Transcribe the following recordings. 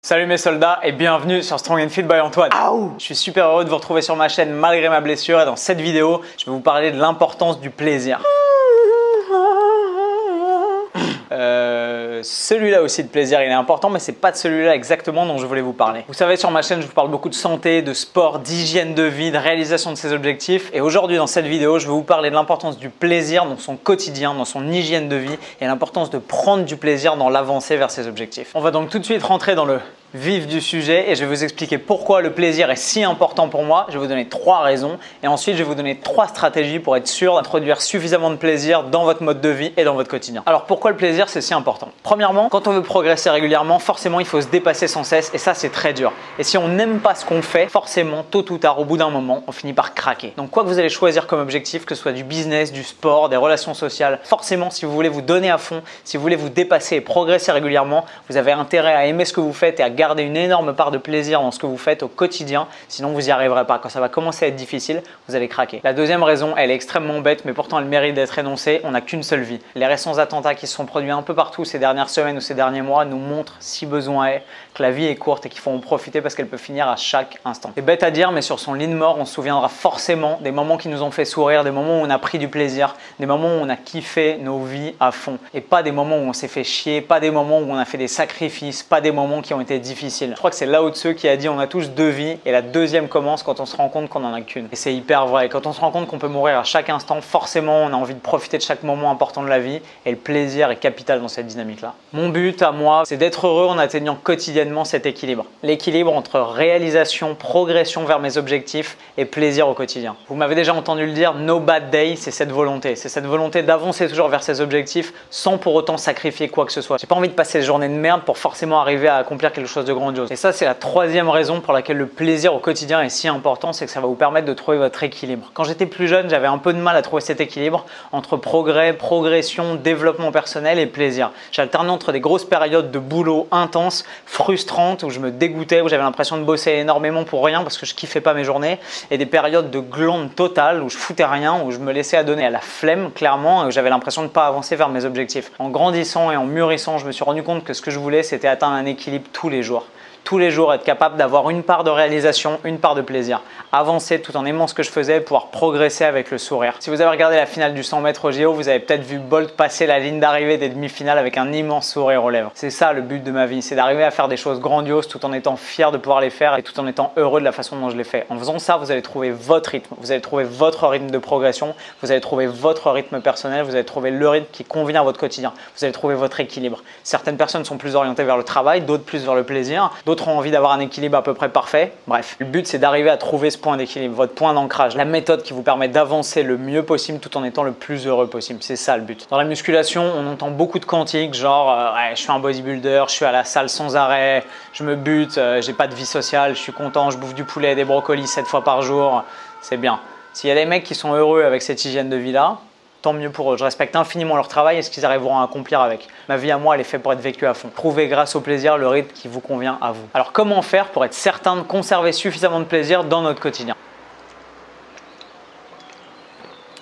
Salut mes soldats et bienvenue sur Strong and Fit by Antoine. Je suis super heureux de vous retrouver sur ma chaîne malgré ma blessure et dans cette vidéo, je vais vous parler de l'importance du plaisir. Celui-là aussi de plaisir, il est important, mais c'est pas de celui-là exactement dont je voulais vous parler. Vous savez, sur ma chaîne, je vous parle beaucoup de santé, de sport, d'hygiène de vie, de réalisation de ses objectifs. Et aujourd'hui, dans cette vidéo, je vais vous parler de l'importance du plaisir dans son quotidien, dans son hygiène de vie et l'importance de prendre du plaisir dans l'avancée vers ses objectifs. On va donc tout de suite rentrer dans le vif du sujet et je vais vous expliquer pourquoi le plaisir est si important pour moi. Je vais vous donner 3 raisons et ensuite je vais vous donner 3 stratégies pour être sûr d'introduire suffisamment de plaisir dans votre mode de vie et dans votre quotidien. Alors pourquoi le plaisir c'est si important? Premièrement, quand on veut progresser régulièrement, forcément il faut se dépasser sans cesse et ça c'est très dur. Et si on n'aime pas ce qu'on fait, forcément tôt ou tard au bout d'un moment, on finit par craquer. Donc quoi que vous allez choisir comme objectif, que ce soit du business, du sport, des relations sociales, forcément si vous voulez vous donner à fond, si vous voulez vous dépasser et progresser régulièrement, vous avez intérêt à aimer ce que vous faites et à garder une énorme part de plaisir dans ce que vous faites au quotidien, sinon vous n'y arriverez pas. Quand ça va commencer à être difficile, vous allez craquer. La deuxième raison, elle est extrêmement bête, mais pourtant elle mérite d'être énoncée, on n'a qu'une seule vie. Les récents attentats qui se sont produits un peu partout ces dernières semaines ou ces derniers mois nous montrent, si besoin est, que la vie est courte et qu'il faut en profiter parce qu'elle peut finir à chaque instant. C'est bête à dire, mais sur son lit de mort, on se souviendra forcément des moments qui nous ont fait sourire, des moments où on a pris du plaisir, des moments où on a kiffé nos vies à fond. Et pas des moments où on s'est fait chier, pas des moments où on a fait des sacrifices, pas des moments qui ont été difficiles. Je crois que c'est Lao Tzu qui a dit on a tous 2 vies et la deuxième commence quand on se rend compte qu'on n'en a qu'une. Et c'est hyper vrai. Quand on se rend compte qu'on peut mourir à chaque instant, forcément on a envie de profiter de chaque moment important de la vie et le plaisir est capital dans cette dynamique-là. Mon but à moi, c'est d'être heureux en atteignant quotidiennement cet équilibre. L'équilibre entre réalisation, progression vers mes objectifs et plaisir au quotidien. Vous m'avez déjà entendu le dire, no bad day, c'est cette volonté. C'est cette volonté d'avancer toujours vers ses objectifs sans pour autant sacrifier quoi que ce soit. J'ai pas envie de passer des journées de merde pour forcément arriver à accomplir quelque chose de grandiose. Et ça, c'est la 3e raison pour laquelle le plaisir au quotidien est si important, c'est que ça va vous permettre de trouver votre équilibre. Quand j'étais plus jeune, j'avais un peu de mal à trouver cet équilibre entre progrès, progression, développement personnel et plaisir. J'alternais entre des grosses périodes de boulot intenses, frustrantes, où je me dégoûtais, où j'avais l'impression de bosser énormément pour rien parce que je kiffais pas mes journées, et des périodes de glande totale où je foutais rien, où je me laissais adonner à la flemme clairement, et où j'avais l'impression de ne pas avancer vers mes objectifs. En grandissant et en mûrissant, je me suis rendu compte que ce que je voulais, c'était atteindre un équilibre tous les jours. Tous les jours, être capable d'avoir une part de réalisation, une part de plaisir. Avancer tout en aimant ce que je faisais, pouvoir progresser avec le sourire. Si vous avez regardé la finale du 100 mètres au JO, vous avez peut-être vu Bolt passer la ligne d'arrivée des demi-finales avec un immense sourire aux lèvres. C'est ça le but de ma vie, c'est d'arriver à faire des choses grandioses tout en étant fier de pouvoir les faire et tout en étant heureux de la façon dont je les fais. En faisant ça, vous allez trouver votre rythme, vous allez trouver votre rythme de progression, vous allez trouver votre rythme personnel, vous allez trouver le rythme qui convient à votre quotidien, vous allez trouver votre équilibre. Certaines personnes sont plus orientées vers le travail, d'autres plus vers le plaisir, d'autres ont envie d'avoir un équilibre à peu près parfait. Bref, le but c'est d'arriver à trouver ce point d'équilibre, votre point d'ancrage, la méthode qui vous permet d'avancer le mieux possible tout en étant le plus heureux possible. C'est ça le but. Dans la musculation, on entend beaucoup de cantiques genre ouais, je suis un bodybuilder, je suis à la salle sans arrêt, je me bute, j'ai pas de vie sociale, je suis content, je bouffe du poulet et des brocolis 7 fois par jour. C'est bien. S'il y a des mecs qui sont heureux avec cette hygiène de vie là, tant mieux pour eux. Je respecte infiniment leur travail et ce qu'ils arriveront à accomplir avec. Ma vie à moi, elle est faite pour être vécue à fond. Trouvez grâce au plaisir le rythme qui vous convient à vous. Alors comment faire pour être certain de conserver suffisamment de plaisir dans notre quotidien?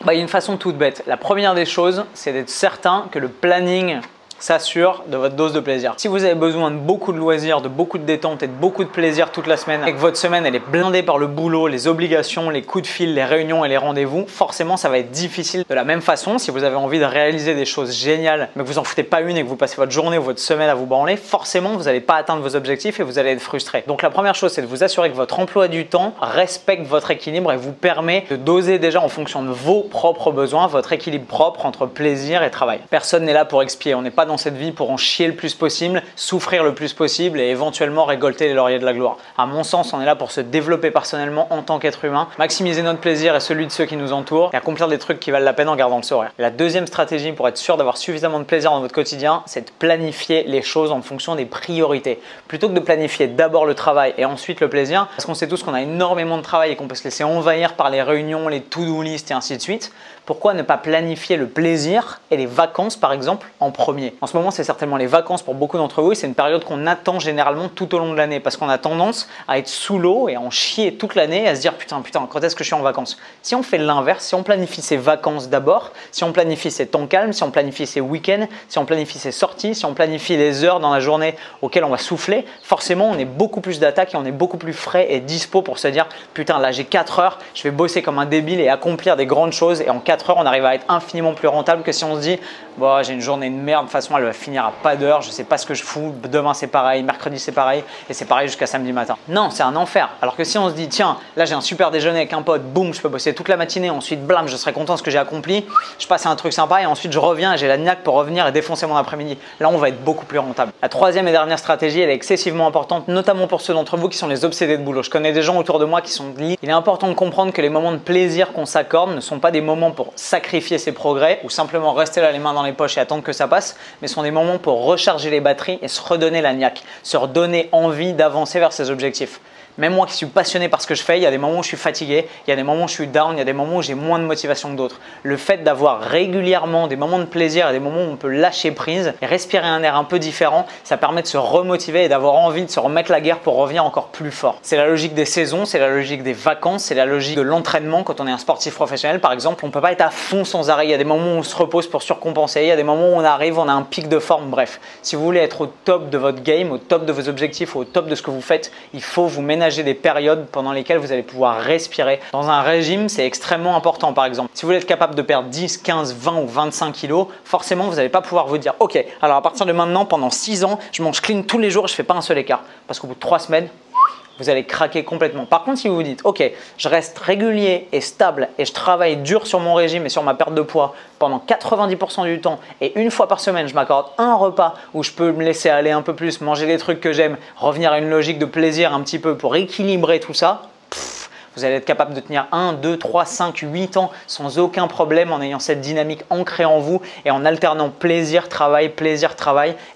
Il y a une façon toute bête. La première des choses, c'est d'être certain que le planning s'assure de votre dose de plaisir. Si vous avez besoin de beaucoup de loisirs, de beaucoup de détente et de beaucoup de plaisir toute la semaine et que votre semaine elle est blindée par le boulot, les obligations, les coups de fil, les réunions et les rendez-vous, forcément ça va être difficile. De la même façon, si vous avez envie de réaliser des choses géniales mais que vous en foutez pas une et que vous passez votre journée ou votre semaine à vous branler, forcément vous n'allez pas atteindre vos objectifs et vous allez être frustré. Donc la première chose c'est de vous assurer que votre emploi du temps respecte votre équilibre et vous permet de doser déjà en fonction de vos propres besoins, votre équilibre propre entre plaisir et travail. Personne n'est là pour expier, on n'est pas dans cette vie pour en chier le plus possible, souffrir le plus possible et éventuellement récolter les lauriers de la gloire. À mon sens, on est là pour se développer personnellement en tant qu'être humain, maximiser notre plaisir et celui de ceux qui nous entourent et accomplir des trucs qui valent la peine en gardant le sourire. La deuxième stratégie pour être sûr d'avoir suffisamment de plaisir dans votre quotidien, c'est de planifier les choses en fonction des priorités. Plutôt que de planifier d'abord le travail et ensuite le plaisir, parce qu'on sait tous qu'on a énormément de travail et qu'on peut se laisser envahir par les réunions, les to-do list et ainsi de suite, pourquoi ne pas planifier le plaisir et les vacances par exemple en premier? En ce moment, c'est certainement les vacances pour beaucoup d'entre vous et c'est une période qu'on attend généralement tout au long de l'année parce qu'on a tendance à être sous l'eau et à en chier toute l'année et à se dire putain, quand est-ce que je suis en vacances? Si on fait l'inverse, si on planifie ses vacances d'abord, si on planifie ses temps calmes, si on planifie ses week-ends, si on planifie ses sorties, si on planifie les heures dans la journée auxquelles on va souffler, forcément, on est beaucoup plus d'attaque et on est beaucoup plus frais et dispo pour se dire putain, là j'ai 4 heures, je vais bosser comme un débile et accomplir des grandes choses et en 4 heures, on arrive à être infiniment plus rentable que si on se dit bon, j'ai une journée de merde, de toute façon elle va finir à pas d'heure, je sais pas ce que je fous, demain c'est pareil, mercredi c'est pareil et c'est pareil jusqu'à samedi matin. Non, c'est un enfer. Alors que si on se dit tiens, là j'ai un super déjeuner avec un pote, boum, je peux bosser toute la matinée, ensuite blam, je serai content de ce que j'ai accompli, je passe à un truc sympa et ensuite je reviens et j'ai la niaque pour revenir et défoncer mon après-midi. Là on va être beaucoup plus rentable. La troisième et dernière stratégie, elle est excessivement importante, notamment pour ceux d'entre vous qui sont les obsédés de boulot. Je connais des gens autour de moi qui sont liés. Il est important de comprendre que les moments de plaisir qu'on s'accorde ne sont pas des moments pour sacrifier ses progrès ou simplement rester là les mains dans les poches et attendre que ça passe, mais sont des moments pour recharger les batteries et se redonner la niaque, se redonner envie d'avancer vers ses objectifs. Même moi qui suis passionné par ce que je fais, il y a des moments où je suis fatigué, il y a des moments où je suis down, il y a des moments où j'ai moins de motivation que d'autres. Le fait d'avoir régulièrement des moments de plaisir et des moments où on peut lâcher prise et respirer un air un peu différent, ça permet de se remotiver et d'avoir envie de se remettre la guerre pour revenir encore plus fort. C'est la logique des saisons, c'est la logique des vacances, c'est la logique de l'entraînement. Quand on est un sportif professionnel par exemple, on ne peut pas être à fond sans arrêt. Il y a des moments où on se repose pour surcompenser, il y a des moments où on arrive, on a un pic de forme. Bref, si vous voulez être au top de votre game, au top de vos objectifs, au top de ce que vous faites, il faut vous ménager des périodes pendant lesquelles vous allez pouvoir respirer. Dans un régime, c'est extrêmement important. Par exemple, si vous voulez être capable de perdre 10, 15, 20 ou 25 kilos, forcément, vous n'allez pas pouvoir vous dire « Ok, alors à partir de maintenant, pendant 6 ans, je mange clean tous les jours et je ne fais pas un seul écart. » Parce qu'au bout de 3 semaines, vous allez craquer complètement. Par contre, si vous vous dites « Ok, je reste régulier et stable et je travaille dur sur mon régime et sur ma perte de poids pendant 90% du temps et une fois par semaine, je m'accorde un repas où je peux me laisser aller un peu plus, manger des trucs que j'aime, revenir à une logique de plaisir un petit peu pour équilibrer tout ça, vous allez être capable de tenir 1, 2, 3, 5, 8 ans sans aucun problème en ayant cette dynamique ancrée en vous et en alternant plaisir, travail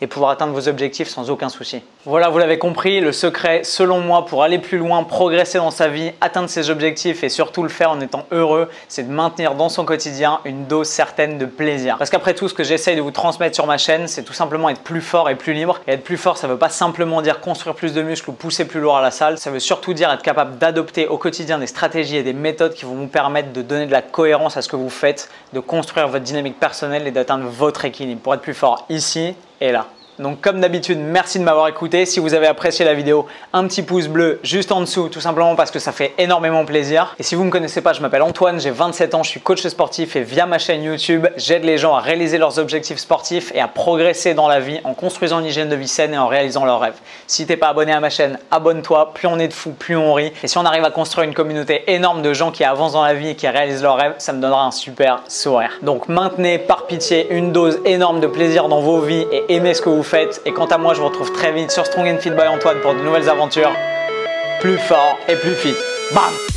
et pouvoir atteindre vos objectifs sans aucun souci. Voilà, vous l'avez compris, le secret selon moi pour aller plus loin, progresser dans sa vie, atteindre ses objectifs et surtout le faire en étant heureux, c'est de maintenir dans son quotidien une dose certaine de plaisir. Parce qu'après tout, ce que j'essaye de vous transmettre sur ma chaîne, c'est tout simplement être plus fort et plus libre. Et être plus fort, ça ne veut pas simplement dire construire plus de muscles ou pousser plus lourd à la salle, ça veut surtout dire être capable d'adopter au quotidien des stratégies et des méthodes qui vont vous permettre de donner de la cohérence à ce que vous faites, de construire votre dynamique personnelle et d'atteindre votre équilibre pour être plus fort ici et là. Donc comme d'habitude, merci de m'avoir écouté. Si vous avez apprécié la vidéo, un petit pouce bleu juste en dessous, tout simplement parce que ça fait énormément plaisir. Et si vous ne me connaissez pas, je m'appelle Antoine, j'ai 27 ans, je suis coach sportif et via ma chaîne YouTube, j'aide les gens à réaliser leurs objectifs sportifs et à progresser dans la vie en construisant une hygiène de vie saine et en réalisant leurs rêves. Si tu n'es pas abonné à ma chaîne, abonne-toi. Plus on est de fous, plus on rit. Et si on arrive à construire une communauté énorme de gens qui avancent dans la vie et qui réalisent leurs rêves, ça me donnera un super sourire. Donc maintenez par pitié une dose énorme de plaisir dans vos vies et aimez ce que vous faites. Et quant à moi, je vous retrouve très vite sur Strong and Fit by Antoine pour de nouvelles aventures plus fort et plus fit. Bam!